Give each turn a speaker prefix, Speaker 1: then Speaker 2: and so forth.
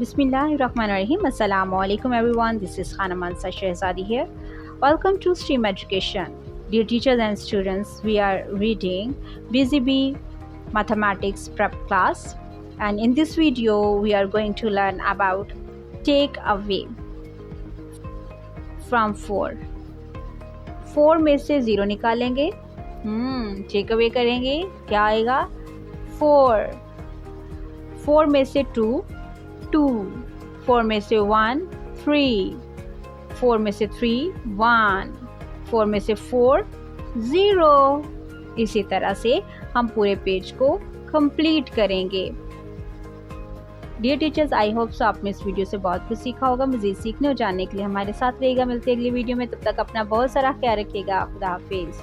Speaker 1: Bismillahirrahmanirrahim. Assalamu alaikum everyone. This is Khana Mansa Shehzadi here. Welcome to Stream Education. Dear teachers and students, we are reading Busy Bee Mathematics Prep class, and in this video we are going to learn about take away from 4. 4 में से 0 निकालेंगे, take away करेंगे, क्या आएगा 4. 4 में से 2, 2, 4 में से 1, 3, 4 में से 3, 1, 4 में से 4, 0. इसी तरह से हम पूरे पेज को कंप्लीट करेंगे. Dear teachers, I hope so आपने इस वीडियो से बहुत कुछ सीखा होगा. मज़ीद सीखने और जानने के लिए हमारे साथ रहेगा. मिलते हैं अगली वीडियो में. तब तक अपना बहुत सारा ख्याल रखिएगा. खुदा हाफिज़.